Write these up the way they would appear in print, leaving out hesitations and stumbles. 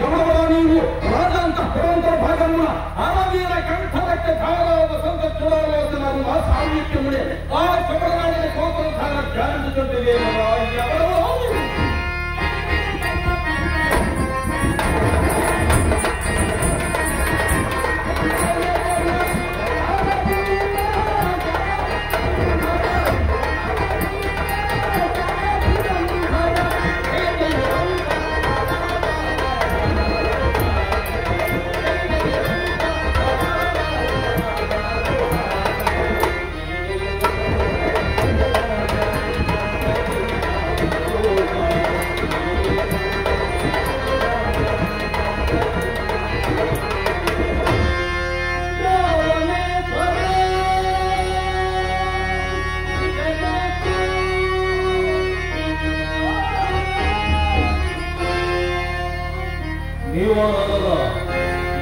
ఎవరో నీవు రాజాంతఃపురంతో భాగమున ఆరవీర కంఠరక్త ధారాల సంత చూడవలసినారు ఆ సాహిత్యమునే ఆ చమరనాడిని కోపం ధార ధ్యానించుకుంటే ఎవరో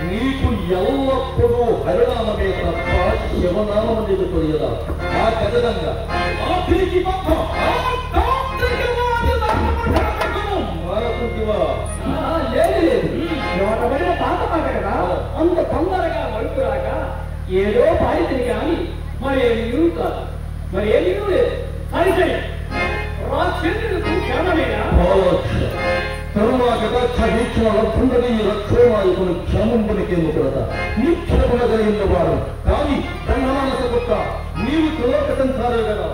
నీకు ఎల్లప్పుడూ హరినామమే తప్ప శివనామం నీకు తెలియదా? ఆ గజదంగా లేదు పాత మాట కదా, అంత తొందరగా వడుకురాక ఏదో పాడితే కానీ మరేమీ కాదు, మరేమీ లేదు. అయితే రాక్షసులకు క్షేమమేనా? తరువాత క్షమించిన క్షేమాయుకులు క్షేమంబునికేందు కొడత నీ క్షేమగలిగిన వారు కానీ బ్రహ్మమానస పుట్ట నీవు త్రిలోక సంసారే కదా.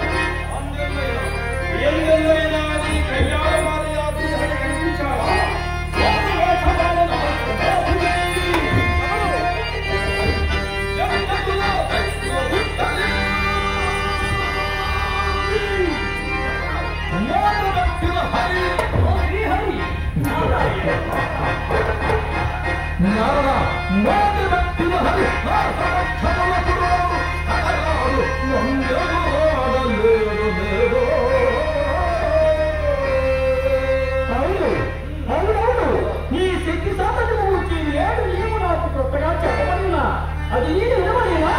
ఈ శక్తి సాధనము గురించి ఏడు ఏమో నాకు కొత్తగా చెప్పబడినా అది నేను వినబడినా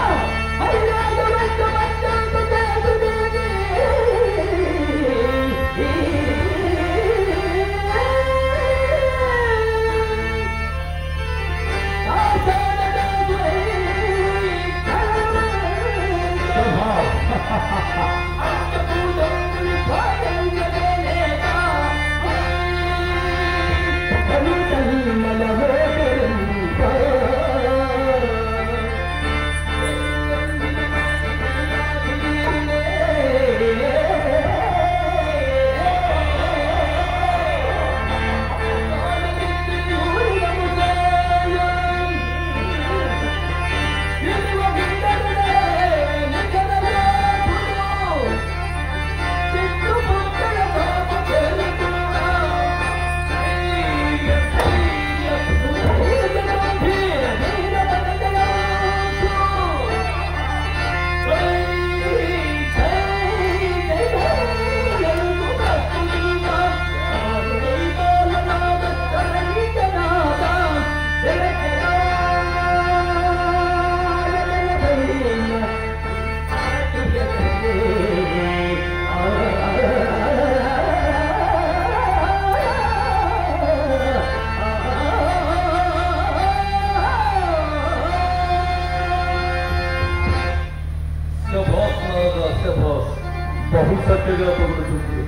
బహు చక్కగా పొగుడుతుంది.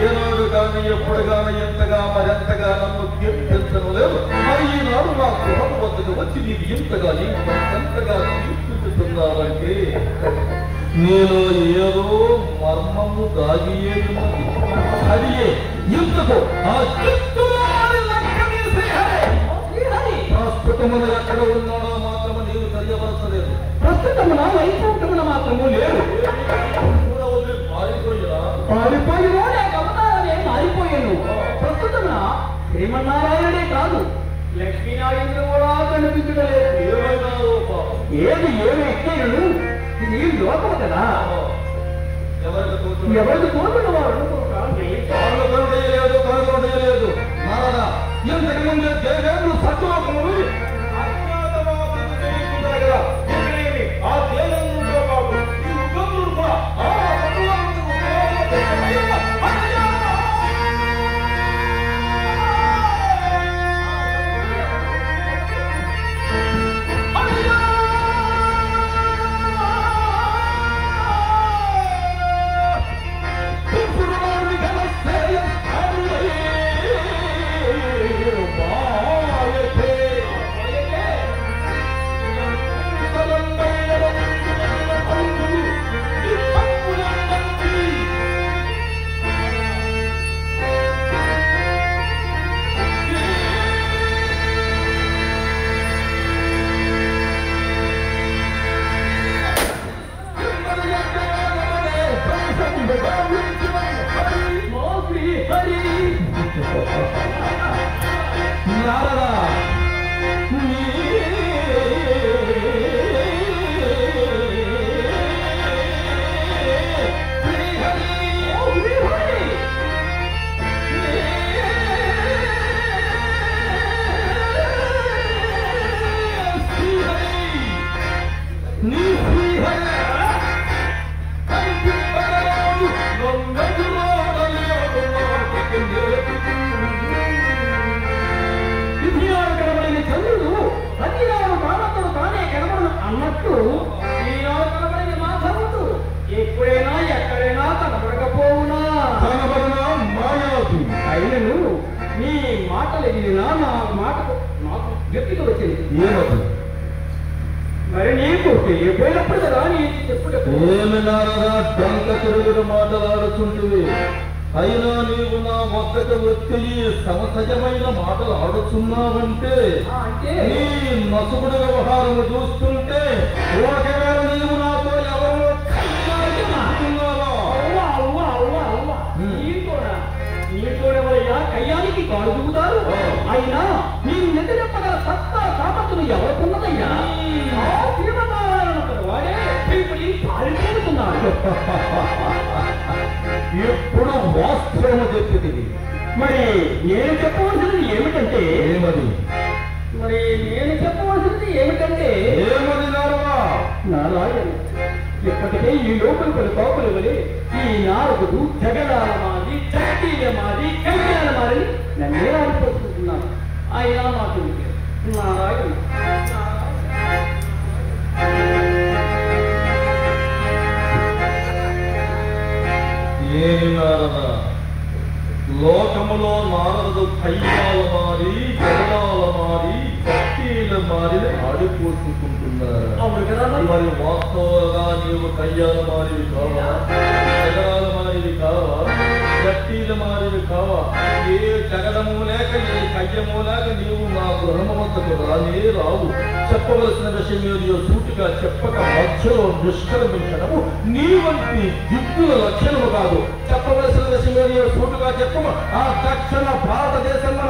ఏనాడు కానీ ఎప్పుడు కానీ ఎంతగా మరెంతగా నన్ను కీర్తించడం లేదు. మరి ఈనాడు నా గృహం వద్దకు వచ్చి నీకు ఎంతగా ఎంతగా కీర్తిస్తున్నావంటే నేను ఏదో మర్మము దాగియేది. అది ఎందుకు ఆ ప్రస్తుతమున ఎక్కడ ఉన్నాడో మాత్రము నీవు తెలియపరచలేదు. ప్రస్తుతమున వైకుంఠమున మాత్రము లేదు. పారిపోయినా లేక అవతారాలే మారిపోయాను. ప్రస్తుతమున శ్రీమన్నారాయణుడే కాదు, లక్ష్మీనారాయణుడు కూడా కనిపించలేదు. ఏది ఏమి ఎక్కను, ఇది లోకము కదా. ఎవరికి కోరుకున్న వారు లేదు. నారదా ఎంతకు ముందే దేవేంద్రుడు సత్యలోకములు ఆ దేవేంద్రుడితో పాటు ఈ యుగంలో కూడా నారదా అన్నట్టు ఈనాడు కనబడిన మా ధరుడు ఎప్పుడైనా ఎక్కడైనా కనబడకపోవునా అయినను నీ మాటలు ఎగిరినా నా మాటకు నాకు వ్యక్తిగా వచ్చింది మరి నీకు తెలియపోయినప్పుడు కదా నీకు చెప్పుడు ఏమి నారదా డొంక తిరుగుడు మాటలాడుతుంటివి అయినా నీవు నా ఒక్కటి వచ్చి సమసజమైన మాటలు ఆడుతున్నావంటే నీ నసుగుడు వ్యవహారం చూస్తుంటే ఒకవేళ నీవు నాతో ఎవరు నీతోడెవరయ్యా కయ్యానికి కాడు దిగుతారు అయినా నీవు ఎదురెప్పగల సత్తా సామర్థ్యం ఎవరుకున్నదయ్యా వాడే పారిపోతున్నాడు ఎప్పుడు వాస్తవము చెప్తుంది మరి నేను చెప్పవలసినది ఏమిటంటే ఏమది నారాయణ ఇప్పటికే ఈ లోపల పలు కోపలు వలె ఈ నారదుడు జగడాల మాది చక్కీల మాది కళ్యాణ మాది నన్నే ఆడిపోతున్నాను అయినా నాకు నారాయణ ఏమి నారద లోకములో నారదుడు కయ్యాల మారి జగడాల మారి చక్కీల మారి ఆడిపోసుకుంటున్నారు మరి వాస్తవంగా నీవు కయ్యాల మారివి కావా జగడాల మారివి కావా చక్కీల మారివి కావా ఏ జగడము లేక ఏ కయ్యము లేక నీవు నా గృహము వద్దకు రానే రావు చెప్పవలసిన విషయం ఏదో సూటిగా చెప్పక మధ్యలో నిష్కర్మించడము నీ వంటి దిక్కుల లక్షణము కాదు చెప్పవలసిన విషయం ఏదో సూటుగా చెప్పము ఆ దక్షిణ భారతదేశంలో